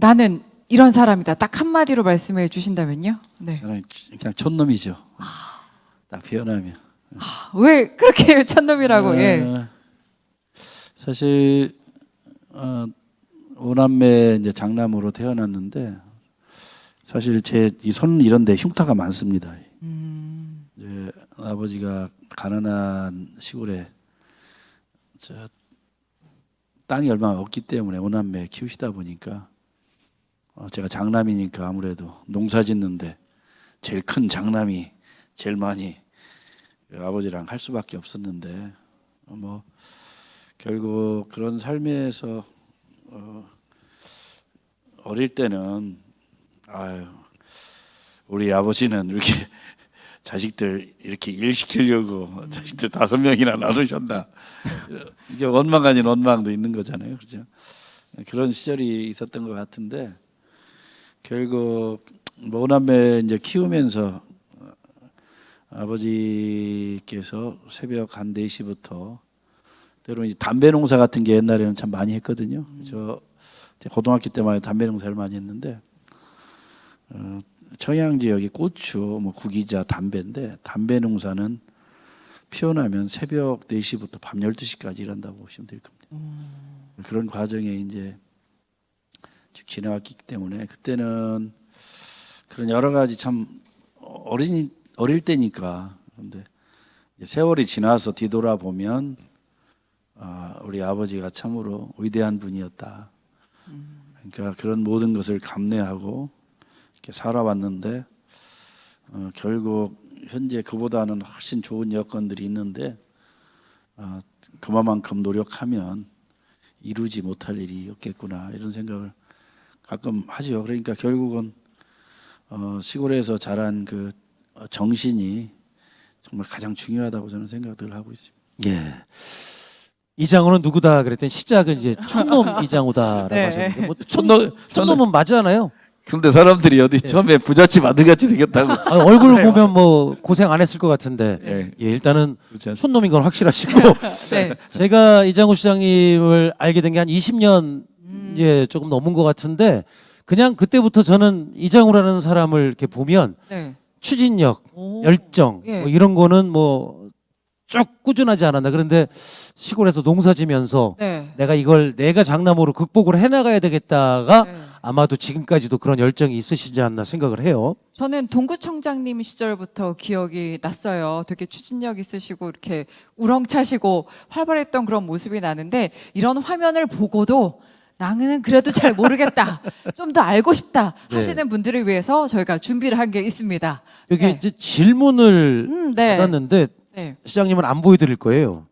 나는 이런 사람이다. 딱 한마디로 말씀해 주신다면요? 네. 저는 그냥 촌놈이죠. 딱 표현하면. 왜 그렇게 촌놈이라고? 예. 사실 오남매 이제 장남으로 태어났는데 사실 제 이 손 이런데 흉터가 많습니다. 이제 아버지가 가난한 시골에 땅이 얼마 없기 때문에 오남매 키우시다 보니까 제가 장남이니까 아무래도 농사 짓는데 제일 큰 장남이 제일 많이 아버지랑 할 수밖에 없었는데 뭐 결국 그런 삶에서 어릴 때는 우리 아버지는 이렇게 자식들 이렇게 일 시키려고 자식들 5명이나 낳으셨나 이게 원망 아닌 원망도 있는 거잖아요, 그렇죠? 그런 시절이 있었던 것 같은데 결국 오남매 이제 키우면서 아버지께서 새벽 한 4시부터 때로는 담배 농사 같은 게 옛날에는 참 많이 했거든요. 저 고등학교 때만 해도 담배 농사를 많이 했는데 청양 지역이 고추, 뭐 구기자, 담배인데 담배 농사는 피어나면 새벽 4시부터 밤 12시까지 일한다고 보시면 될 겁니다. 그런 과정에 이제 쭉 지나왔기 때문에 그때는 그런 여러 가지 참 어릴 때니까 그런데 세월이 지나서 뒤돌아보면 우리 아버지가 참으로 위대한 분이었다. 그러니까 그런 모든 것을 감내하고 이렇게 살아왔는데 결국 현재 그보다는 훨씬 좋은 여건들이 있는데 그만큼 노력하면 이루지 못할 일이 없겠구나 이런 생각을 가끔 하죠. 그러니까 결국은 시골에서 자란 그 정신이 정말 가장 중요하다고 저는 생각을 하고 있습니다. 예. 이장호는 누구다 그랬더니 시작은 이제 촌놈 이장호다라고 네. 하셨는데 뭐 촌놈- 촌놈은 맞잖아요. 그런데 사람들이 어디 처음에 부잣집 아들같이 생겼다고 얼굴 보면 뭐 고생 안 했을 것 같은데 예. 예, 일단은 그렇지 않습니까? 촌놈인 건 확실하시고 네. 제가 이장호 시장님을 알게 된 게 한 20년 예 조금 넘은 것 같은데 그냥 그때부터 저는 이장호라는 사람을 이렇게 보면 네. 추진력, 오. 열정 예. 뭐 이런 거는 뭐 쭉 꾸준하지 않았나. 그런데 시골에서 농사지면서 네. 내가 장남으로 극복을 해나가야 되겠다가 네. 아마도 지금까지도 그런 열정이 있으시지 않나 생각을 해요. 저는 동구청장님 시절부터 기억이 났어요. 되게 추진력 있으시고 이렇게 우렁차시고 활발했던 그런 모습이 나는데 이런 화면을 보고도 나는 그래도 잘 모르겠다. 좀 더 알고 싶다 하시는 분들을 위해서 저희가 준비를 한 게 있습니다. 여기 네. 이제 질문을 네. 받았는데 네. 시장님은 안 보여드릴 거예요.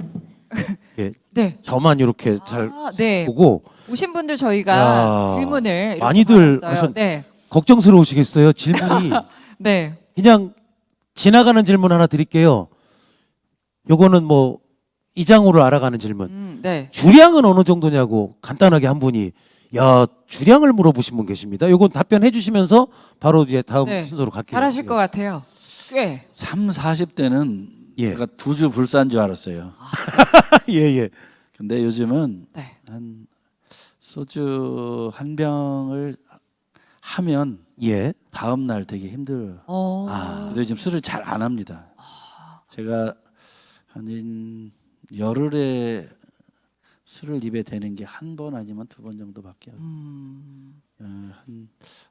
예, 네. 저만 이렇게 잘 네. 보고 오신 분들 저희가 야, 질문을 이렇게 많이들 받았어요. 하셨- 네. 걱정스러우시겠어요. 질문이 네. 그냥 지나가는 질문 하나 드릴게요. 요거는 뭐 이장호를 알아가는 질문. 네. 주량은 어느 정도냐고 간단하게 한 분이 주량을 물어보신 분 계십니다. 요건 답변해 주시면서 바로 이제 다음 네. 순서로 갈게요. 잘하실 것 같아요. 꽤. 30-40대는 예. 제가 2주 불사인 줄 알았어요. 예, 예. 근데 요즘은 네. 한 소주 한 병을 하면 예. 다음 날 되게 힘들어요. 근데 요즘 술을 잘 안 합니다. 제가 한 열흘에 술을 입에 대는 게 한 번 아니면 2번 정도밖에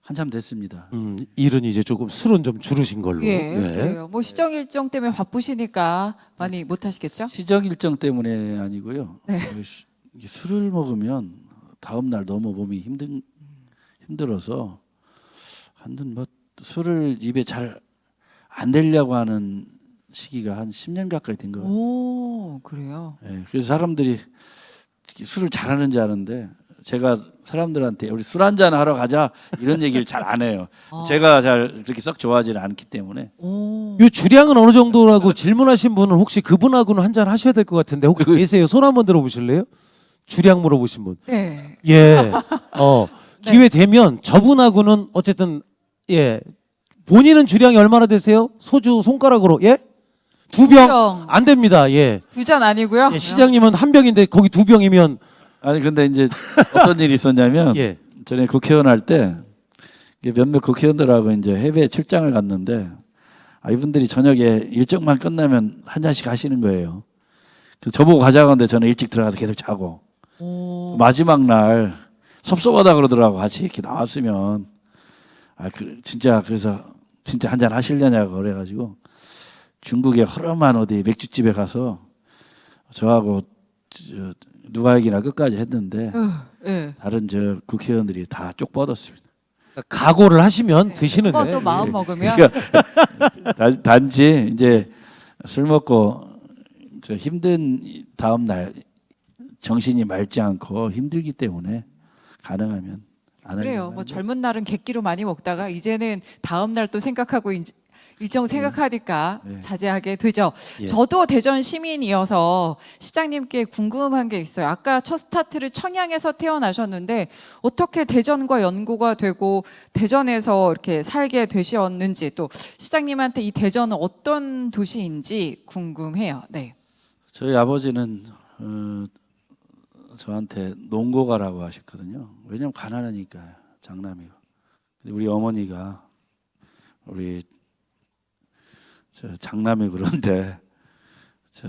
한참 됐습니다. 일은 이제 조금 술은 좀 줄으신 걸로. 예. 그래요. 뭐 시정 일정 때문에 바쁘시니까 많이 못 하시겠죠? 시정 일정 때문에 아니고요. 네. 이게 술을 먹으면 다음 날 너무 몸이 힘들어서 한든 뭐 술을 입에 잘 안 대려고 하는 시기가 한 10년 가까이 된 것 같아요. 오, 그래요. 예, 그래서 사람들이 술을 잘하는지 아는데 제가 사람들한테 우리 술 한잔 하러 가자 이런 얘기를 잘 안 해요. 제가 잘 그렇게 썩 좋아하지는 않기 때문에. 오. 요 주량은 어느 정도라고 질문하신 분은 혹시 그분하고는 한잔 하셔야 될 것 같은데 혹시 계세요? 손 한번 들어보실래요? 주량 물어보신 분. 네. 예. 기회 되면 저분하고는 어쨌든 예. 본인은 주량이 얼마나 되세요? 소주 손가락으로 예? 2병 병. 안 됩니다. 예. 2잔 아니고요. 예, 시장님은 한 병인데 거기 2병이면 아니 근데 이제 어떤 일이 있었냐면 예. 전에 국회의원 할 때 몇몇 국회의원들하고 이제 해외 출장을 갔는데 이분들이 저녁에 일정만 끝나면 한 잔씩 하시는 거예요. 그래서 저보고 가자고 하는데 저는 일찍 들어가서 계속 자고 마지막 날 섭섭하다 그러더라고. 같이 이렇게 나왔으면 진짜 그래서 진짜 한 잔 하시려냐고 그래가지고 중국의 허름한 어디 맥주집에 가서 저하고 누가 얘기나 끝까지 했는데 예. 다른 저 국회의원들이 다 쪽 뻗었습니다. 각오를 하시면 드시는 한번 또 거예요. 마음 먹으면 그러니까 단지 이제 술 먹고 저 힘든 다음 날 정신이 맑지 않고 힘들기 때문에 가능하면 안 그래요. 하려고 뭐 하는 젊은 날은 객기로 많이 먹다가 이제는 다음 날 또 생각하고 일정 생각하니까 네. 자제하게 되죠. 예. 저도 대전 시민이어서 시장님께 궁금한 게 있어요. 아까 첫 스타트를 청양에서 태어나셨는데 어떻게 대전과 연고가 되고 대전에서 이렇게 살게 되셨는지 또 시장님한테 이 대전은 어떤 도시인지 궁금해요. 네. 저희 아버지는 저한테 농고가라고 하셨거든요. 왜냐면 가난하니까 장남이고. 근데 우리 어머니가 우리 저 장남이 그런데 저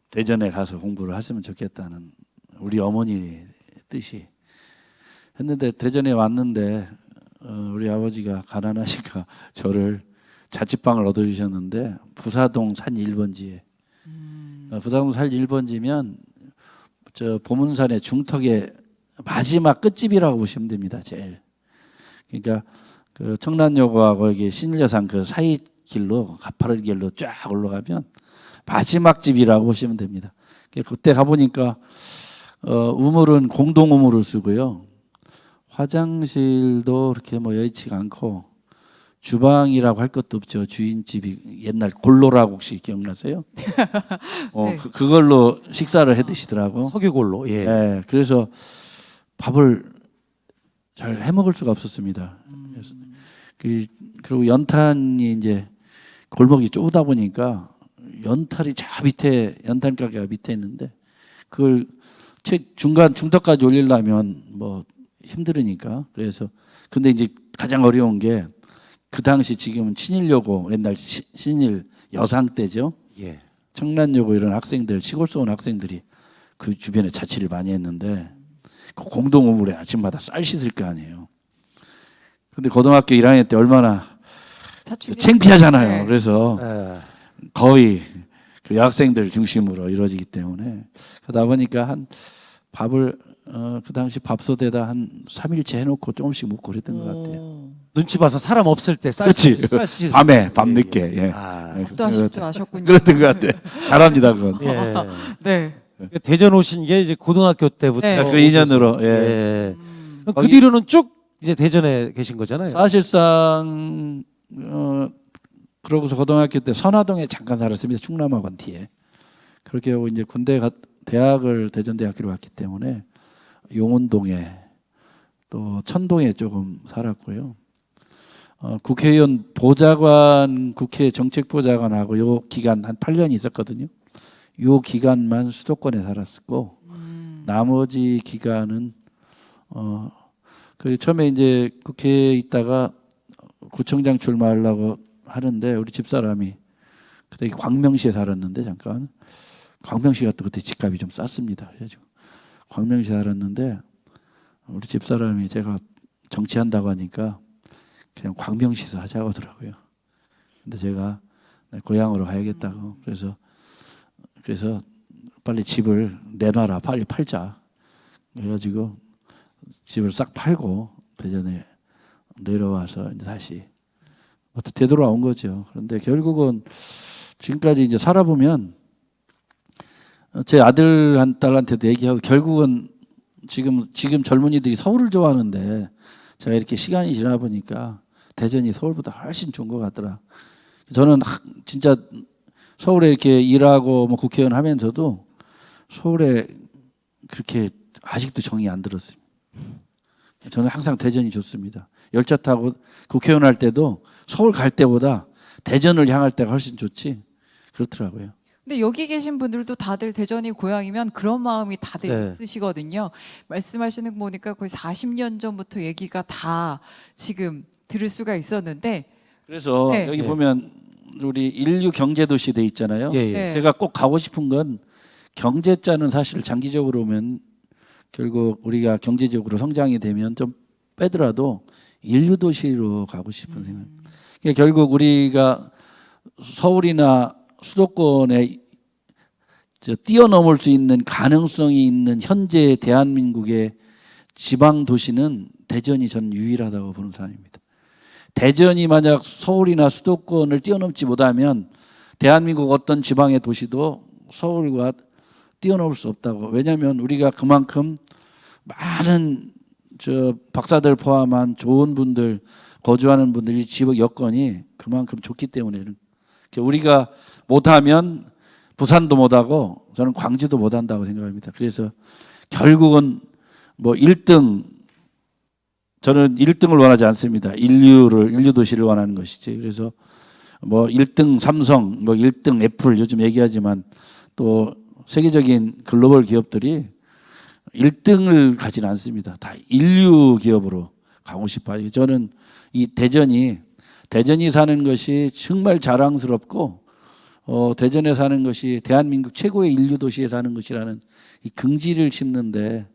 대전에 가서 공부를 했으면 좋겠다는 우리 어머니 뜻이 했는데 대전에 왔는데 우리 아버지가 가난하니까 저를 자취방을 얻어주셨는데 부사동 산 1번지에 부사동 산 1번지면 저 보문산의 중턱의 마지막 끝집이라고 보시면 됩니다. 제일 그러니까 그 청란여고하고 여기 신일여상 그 사이 길로 가파른 길로 쫙 올라가면 마지막 집이라고 보시면 됩니다. 그때 가보니까 우물은 공동 우물을 쓰고요. 화장실도 그렇게 뭐 여의치가 않고 주방이라고 할 것도 없죠. 주인집이 옛날 골로라고 혹시 기억나세요? 네. 그걸로 식사를 해 드시더라고. 석유골로. 예. 네, 그래서 밥을 잘 해 먹을 수가 없었습니다. 그래서 그리고 연탄이 이제 골목이 좁다 보니까 연탄이 저 밑에 연탄 가게가 밑에 있는데 그걸 중간 중턱까지 올리려면 뭐 힘들으니까 그래서 근데 이제 가장 어려운 게 그 당시 지금은 친일여고 옛날 신일 여상 때죠. 예. 청란여고 이런 학생들 시골서 온 학생들이 그 주변에 자취를 많이 했는데 그 공동 우물에 아침마다 쌀 씻을 거 아니에요. 근데 고등학교 1학년 때 얼마나 사춘기. 창피하잖아요. 네. 그래서 거의 그 여학생들 중심으로 이루어지기 때문에 그러다 보니까 한 밥을 그 당시 밥솥에다 한 3일째 해놓고 조금씩 먹고 그랬던 것 같아요. 눈치 봐서 사람 없을 때 그렇지. 밤에 밤늦게 예. 네, 밥도 하실 줄 아셨군요. 그랬던 것 같아요. 잘합니다 그건. 예. 네. 대전 오신 게 이제 고등학교 때부터 네. 그 인연으로 예. 예. 그 거기- 뒤로는 쭉 이제 대전에 계신 거잖아요. 사실상 그러고서 고등학교 때 선화동에 잠깐 살았습니다. 충남학원 뒤에. 그렇게 하고 이제 대학을 대전대학교로 갔기 때문에 용원동에 또 천동에 조금 살았고요. 국회의원 보좌관, 국회 정책보좌관하고 요 기간 한 8년 있었거든요. 요 기간만 수도권에 살았고 나머지 기간은 그 처음에 이제 국회에 있다가 구청장 출마하려고 하는데 우리 집사람이 그때 광명시에 살았는데 잠깐 광명시가 또 그때 집값이 좀 쌌습니다. 그래가지고 광명시에 살았는데 우리 집사람이 제가 정치한다고 하니까 그냥 광명시에서 하자고 하더라고요. 근데 제가 고향으로 가야겠다고 그래서 빨리 집을 내놔라 빨리 팔자 그래가지고 집을 싹 팔고 대전에 내려와서 이제 다시 되돌아온 거죠. 그런데 결국은 지금까지 이제 살아보면 제 아들 한 딸한테도 얘기하고 결국은 지금 젊은이들이 서울을 좋아하는데 제가 이렇게 시간이 지나 보니까 대전이 서울보다 훨씬 좋은 것 같더라. 저는 진짜 서울에 이렇게 일하고 뭐 국회의원 하면서도 서울에 그렇게 아직도 정이 안 들었어요. 저는 항상 대전이 좋습니다. 열차 타고 국회의원 할 때도 서울 갈 때보다 대전을 향할 때가 훨씬 좋지 그렇더라고요. 근데 여기 계신 분들도 다들 대전이 고향이면 그런 마음이 다들 네. 있으시거든요. 말씀하시는 거 보니까 거의 40년 전부터 얘기가 다 지금 들을 수가 있었는데 그래서 네. 여기 네. 보면 우리 인류 경제도시 돼 있잖아요. 예, 예. 네. 제가 꼭 가고 싶은 건 경제자는 사실 장기적으로 보면 결국 우리가 경제적으로 성장이 되면 좀 빼더라도 인류 도시로 가고 싶은 생각. 그러니까 결국 우리가 서울이나 수도권에 뛰어넘을 수 있는 가능성이 있는 현재 대한민국의 지방 도시는 대전이 전 유일하다고 보는 사람입니다. 대전이 만약 서울이나 수도권을 뛰어넘지 못하면 대한민국 어떤 지방의 도시도 서울과 뛰어넘을 수 없다고. 왜냐하면 우리가 그만큼 많은 박사들 포함한 좋은 분들 거주하는 분들이 집 여건이 그만큼 좋기 때문에 우리가 못하면 부산도 못하고 저는 광주도 못한다고 생각합니다. 그래서 결국은 뭐 1등 저는 1등을 원하지 않습니다. 인류 도시를 원하는 것이지. 그래서 뭐 1등 삼성, 뭐 1등 애플 요즘 얘기하지만 또 세계적인 글로벌 기업들이 1등을 가지는 않습니다. 다 인류 기업으로 가고 싶어요. 저는 이 대전이 사는 것이 정말 자랑스럽고 대전에 사는 것이 대한민국 최고의 인류 도시에 사는 것이라는 이 긍지를 심는데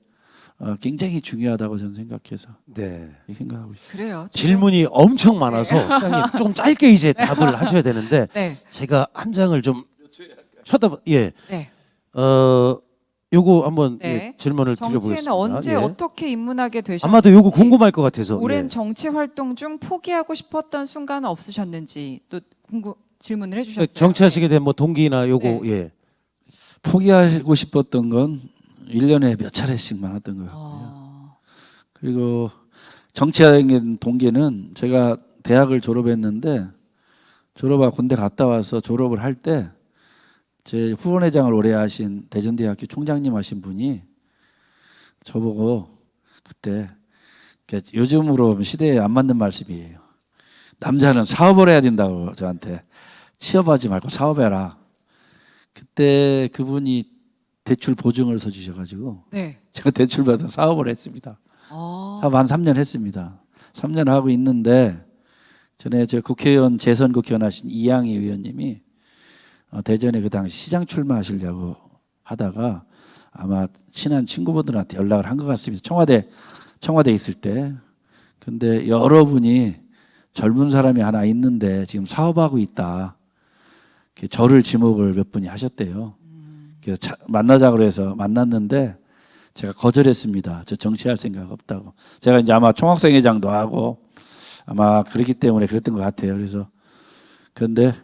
굉장히 중요하다고 저는 생각해서 네. 생각하고 있습니다. 그래요. 질문이 엄청 많아서 시장님 좀 짧게 이제 답을 하셔야 되는데 네. 제가 한 장을 좀 쳐다 예. 네. 요거 한번 네. 예, 질문을 드려보겠습니다. 정치에는 언제 예. 어떻게 입문하게 되셨는지 아마도 요거 궁금할 것 같아서 오랜 예. 정치 활동 중 포기하고 싶었던 순간은 없으셨는지 또 질문을 해주셨어요. 정치하시게 된 뭐 동기나 요거 네. 예. 포기하고 싶었던 건 1년에 몇 차례씩 많았던 것 같고요. 그리고 정치하는 동기는 제가 대학을 졸업했는데 졸업하고 군대 갔다 와서 졸업을 할 때 제 후원회장을 오래 하신 대전대학교 총장님 하신 분이 저보고 그때 요즘으로 보면 시대에 안 맞는 말씀이에요. 남자는 사업을 해야 된다고 저한테 취업하지 말고 사업해라. 그때 그분이 대출 보증을 서주셔가지고 네. 제가 대출 받아 사업을 했습니다. 사업 한 3년 했습니다. 3년 하고 있는데 전에 저 국회의원 재선 국회의원 하신 이양희 의원님이 대전에 그 당시 시장 출마하시려고 하다가 아마 친한 친구분들한테 연락을 한 것 같습니다. 청와대 있을 때. 근데 여러분이 젊은 사람이 하나 있는데 지금 사업하고 있다. 저를 지목을 몇 분이 하셨대요. 그래서 만나자고 해서 만났는데 제가 거절했습니다. 저 정치할 생각 없다고. 제가 이제 아마 총학생회장도 하고 아마 그렇기 때문에 그랬던 것 같아요. 그래서 그런데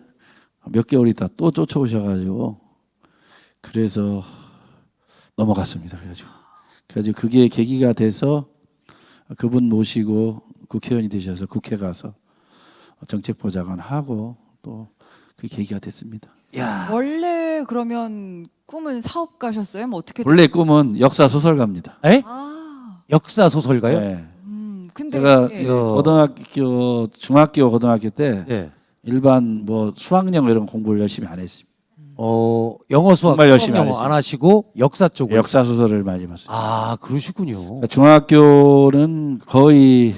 몇 개월 있다 또 쫓아오셔가지고 그래서 넘어갔습니다. 그래가지고 그게 계기가 돼서 그분 모시고 국회의원이 되셔서 국회 가서 정책보좌관 하고 또 그 계기가 됐습니다. 야. 원래 그러면 꿈은 사업가셨어요? 뭐 어떻게? 원래 꿈은 역사 소설가입니다. 에? 아, 역사 소설가요? 네. 근데 제가 예. 중학교 고등학교 때 예. 일반 뭐 수학영 이런 공부를 열심히 안 했습니다. 영어 수학 정말 열심히 영어 안 안 하시고 역사 쪽으로. 역사 소설을 많이 봤습니다. 아, 그러시군요. 그러니까 중학교는 거의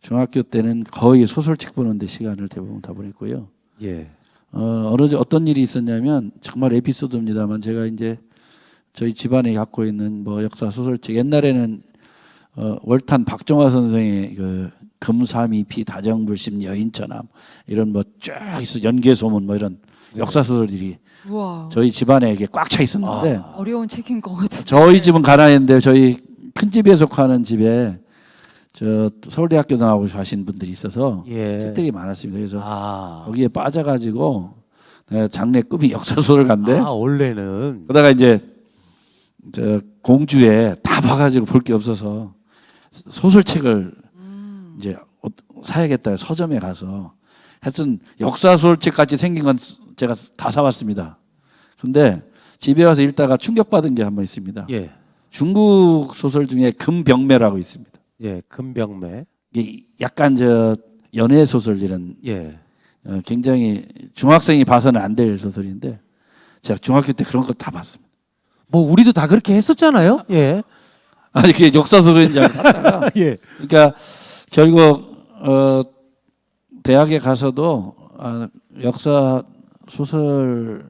중학교 때는 거의 소설책 보는데 시간을 대부분 다 보냈고요. 예. 어떤 일이 있었냐면 정말 에피소드입니다만 제가 이제 저희 집안에 갖고 있는 뭐 역사 소설책 옛날에는 월탄 박정화 선생의 그 금삼이피 다정불심 여인천함 이런 뭐 쫙 있어 연개소문 뭐 이런 역사 소설들이 우와. 저희 집안에 이게 꽉 차 있었는데 어려운 책인 것 같은데. 저희 집은 가난했는데 저희 큰 집에 속하는 집에 저 서울대학교 나오고 하신 분들이 있어서 예. 책들이 많았습니다. 그래서 아. 거기에 빠져가지고 내가 장래 꿈이 역사 소설가인데 아, 원래는 그러다가 이제 저 공주에 다 봐가지고 볼 게 없어서 소설책을 이제 사야겠다 서점에 가서 하여튼 역사 소설책 같이 생긴 건 제가 다 사왔습니다. 근데 집에 와서 읽다가 충격받은 게 한 번 있습니다. 예. 중국 소설 중에 금병매라고 있습니다. 예, 금병매. 이게 약간 저 연애 소설 이런 예. 굉장히 중학생이 봐서는 안 될 소설인데 제가 중학교 때 그런 거 다 봤습니다. 뭐 우리도 다 그렇게 했었잖아요. 예. 아니 그게 역사 소설인 줄 알고 샀다가 예. 그러니까 결국 대학에 가서도 역사 소설을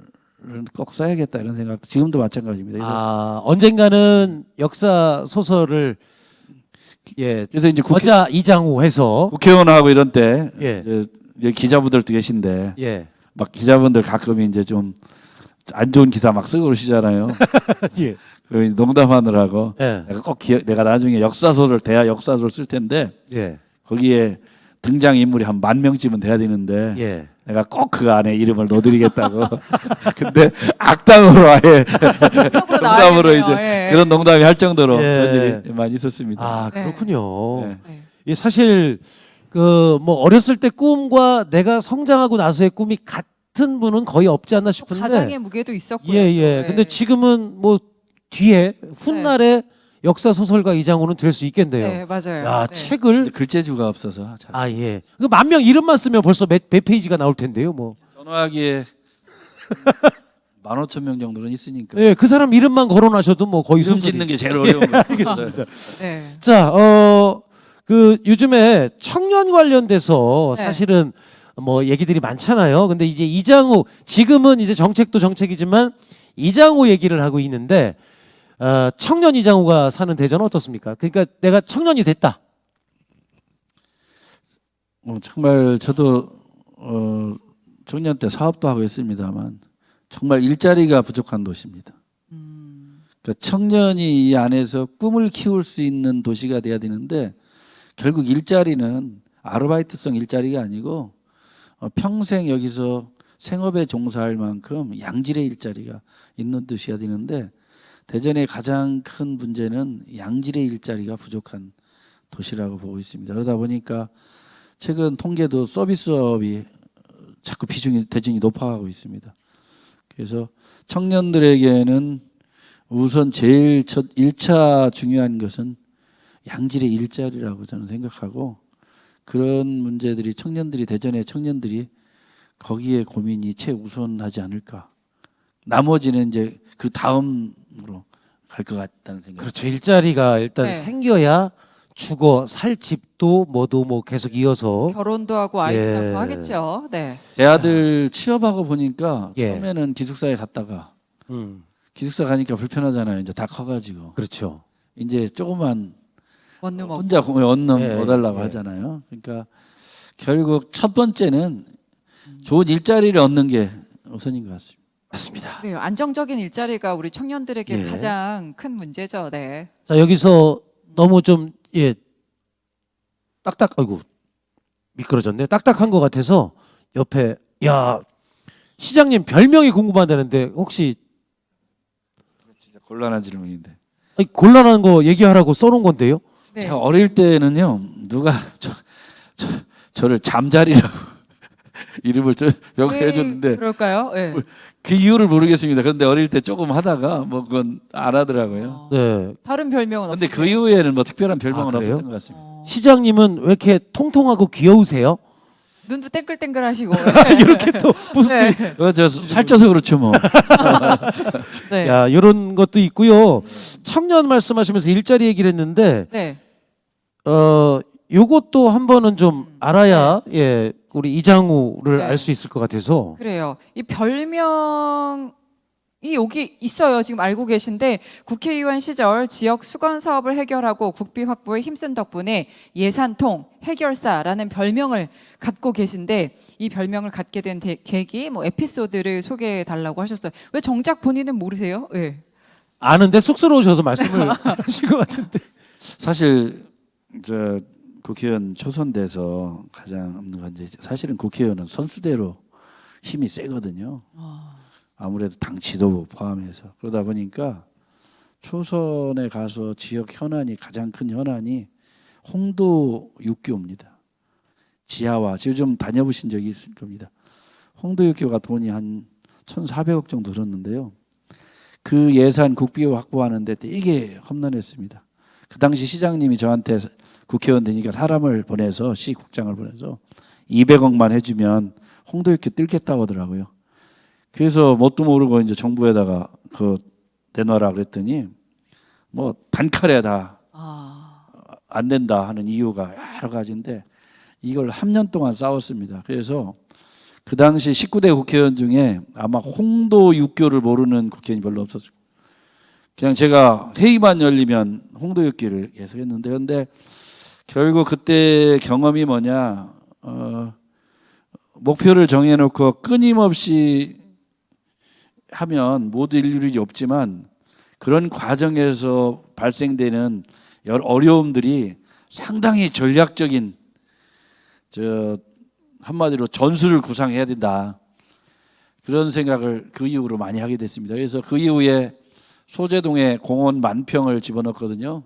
꼭 써야겠다 이런 생각. 지금도 마찬가지입니다. 아, 언젠가는 역사 소설을 예. 그래서 이제 거자 이장우 해서 국회의원하고 이런 때 예. 여기 기자분들도 계신데 예. 막 기자분들 가끔 이제 좀 안 좋은 기사 막 쓰고 그러시잖아요. 예. 그 농담하느라고 예. 내가 꼭 내가 나중에 역사소설 대학 역사소설 쓸 텐데 예. 거기에 등장 인물이 한 10,000명쯤은 돼야 되는데 예. 내가 꼭 그 안에 이름을 넣어드리겠다고. 근데 악당으로 아예 농담으로 이제 예. 그런 농담이 할 정도로 예. 그런 일이 많이 있었습니다. 아, 네. 그렇군요. 네. 네. 예, 사실 그 뭐 어렸을 때 꿈과 내가 성장하고 나서의 꿈이 같은 분은 거의 없지 않나 싶은데. 가장의 무게도 있었고요. 예, 예. 네. 근데 지금은 뭐 뒤에 훗날에 역사 소설가 이장우는 될 수 있겠네요. 네, 맞아요. 야, 네. 책을 근데 글재주가 없어서 잘. 아, 예. 그 10,000명 이름만 쓰면 벌써 몇 페이지가 나올 텐데요, 뭐. 전화하기에 15,000명 정도는 있으니까. 예, 그 사람 이름만 거론하셔도 뭐 거의 이름 소설이. 짓는 게 제일 어려운 거예요. 알겠습니다. 네. 자, 그 요즘에 청년 관련돼서 네. 사실은 뭐 얘기들이 많잖아요. 근데 이제 이장우 지금은 이제 정책도 정책이지만 이장우 얘기를 하고 있는데 청년 이장우가 사는 대전은 어떻습니까? 그러니까 내가 청년이 됐다. 정말 저도 청년 때 사업도 하고 있습니다만 정말 일자리가 부족한 도시입니다. 그러니까 청년이 이 안에서 꿈을 키울 수 있는 도시가 돼야 되는데 결국 일자리는 아르바이트성 일자리가 아니고 평생 여기서 생업에 종사할 만큼 양질의 일자리가 있는 도시가 되는데 대전의 가장 큰 문제는 양질의 일자리가 부족한 도시라고 보고 있습니다. 그러다 보니까 최근 통계도 서비스업이 자꾸 비중이 대전이 높아가고 있습니다. 그래서 청년들에게는 우선 제일 첫 1차 중요한 것은 양질의 일자리라고 저는 생각하고 그런 문제들이 청년들이 대전의 청년들이 거기에 고민이 최우선하지 않을까. 나머지는 이제 그 다음으로 갈 것 같다는 생각. 그렇죠. 일자리가 일단 네. 생겨야 죽어 살 집도 뭐도 뭐 계속 이어서 결혼도 하고 아이도 예. 낳고 하겠죠. 네. 제 아들 취업하고 보니까 예. 처음에는 기숙사에 갔다가 기숙사 가니까 불편하잖아요. 이제 다 커가지고 그렇죠. 이제 조그만 원룸 없고. 혼자 원룸 예, 얻으려고 예. 하잖아요. 그러니까 결국 첫 번째는 좋은 일자리를 얻는 게 우선인 것 같습니다. 맞습니다. 그래요. 안정적인 일자리가 우리 청년들에게 예. 가장 큰 문제죠. 네. 자, 여기서 너무 좀 예. 딱딱 아이고. 미끄러졌네. 딱딱한 것 같아서 옆에 야, 시장님 별명이 궁금하다는데 혹시 진짜 곤란한 질문인데. 아니, 곤란한 거 얘기하라고 써놓은 건데요. 네. 제가 어릴 때는요 누가 저를 잠자리라고 이름을 명시해 줬는데 그럴까요? 네. 그 이유를 모르겠습니다. 그런데 어릴 때 조금 하다가 뭐 그건 안 하더라고요. 네. 다른 별명은 근데 없어요. 그 이후에는 뭐 특별한 별명은 아, 그래요? 없었던 것 같습니다. 시장님은 왜 이렇게 통통하고 귀여우세요? 눈도 땡글땡글하시고. 이렇게 또 부스트. 네. 저 살쪄서 그렇죠 뭐. 네. 야, 이런 것도 있고요. 청년 말씀하시면서 일자리 얘기를 했는데 네. 요것도 한 번은 좀 알아야 예, 우리 이장우를 네. 알 수 있을 것 같아서. 그래요. 이 별명이 여기 있어요. 지금 알고 계신데 국회의원 시절 지역 수건 사업을 해결하고 국비 확보에 힘쓴 덕분에 예산통 해결사라는 별명을 갖고 계신데 이 별명을 갖게 된 계기, 뭐 에피소드를 소개해 달라고 하셨어요. 왜 정작 본인은 모르세요? 네. 아는데 쑥스러우셔서 말씀을 하신 것 같은데. 사실 저 국회의원 초선돼서 가장 없는 건 이제 사실은 국회의원은 선수대로 힘이 세거든요. 아무래도 당 지도부 포함해서 그러다 보니까 초선에 가서 지역 현안이 가장 큰 현안이 홍도 육교입니다. 지하화 지금 좀 다녀보신 적이 있을 겁니다. 홍도 육교가 돈이 한 1,400억 정도 들었는데요. 그 예산 국비 확보하는데 되게 험난했습니다. 그 당시 시장님이 저한테 국회의원 되니까 사람을 보내서 시국장을 보내서 200억만 해주면 홍도 육교 뚫겠다고 하더라고요. 그래서 뭣도 모르고 이제 정부에다가 그 내놔라 그랬더니 뭐 단칼에 다 안 된다 하는 이유가 여러 가지인데 이걸 3년 동안 싸웠습니다. 그래서 그 당시 19대 국회의원 중에 아마 홍도 육교를 모르는 국회의원이 별로 없었어요. 그냥 제가 회의만 열리면 홍도 육교를 계속 했는데 근데 결국 그때 경험이 뭐냐 목표를 정해놓고 끊임없이 하면 모두 일률이 없지만 그런 과정에서 발생되는 여러 어려움들이 상당히 전략적인 한마디로 전술을 구상해야 된다. 그런 생각을 그 이후로 많이 하게 됐습니다. 그래서 그 이후에 소재동에 공원 만평을 집어넣었거든요.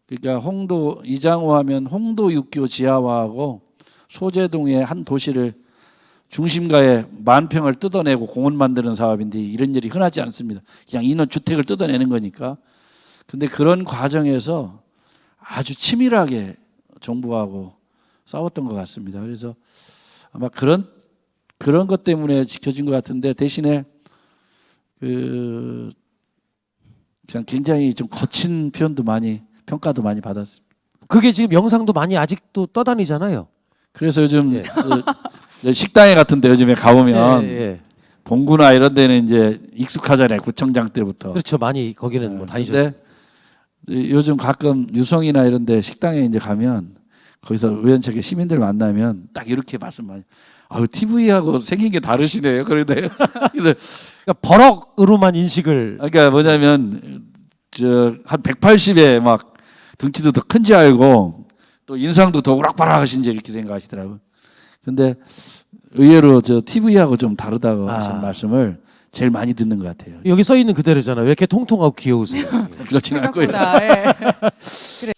그러니까 홍도 이장호 하면 홍도 육교 지하화하고 소재동의 한 도시를 중심가에 만평을 뜯어내고 공원 만드는 사업인데 이런 일이 흔하지 않습니다. 그냥 인원 주택을 뜯어내는 거니까. 근데 그런 과정에서 아주 치밀하게 정부하고 싸웠던 것 같습니다. 그래서 아마 그런 것 때문에 지켜진 것 같은데 대신에 그냥 굉장히 좀 거친 표현도 많이 평가도 많이 받았습니다. 그게 지금 영상도 많이 아직도 떠다니잖아요. 그래서 요즘 식당에 같은데 요즘에 가보면 동구나 이런 데는 이제 익숙하잖아요. 구청장 때부터. 그렇죠. 많이 거기는 뭐 다니셨어요. 요즘 가끔 유성이나 이런 데 식당에 이제 가면 거기서 우연찮게 시민들 만나면 딱 이렇게 말씀 많이. 아유 TV하고 생긴 게 다르시네요. 그런데 그러니까 버럭으로만 인식을. 그러니까 뭐냐면 한 180에 막 등치도 더 큰지 알고 또 인상도 더 우락바락하신지 이렇게 생각하시더라고요. 근데 의외로 TV하고 좀 다르다고 하신 말씀을 제일 많이 듣는 것 같아요. 여기 써 있는 그대로잖아요. 왜 이렇게 통통하고 귀여우세요? 그렇지는 않고요. 생각보다. 예. 그래.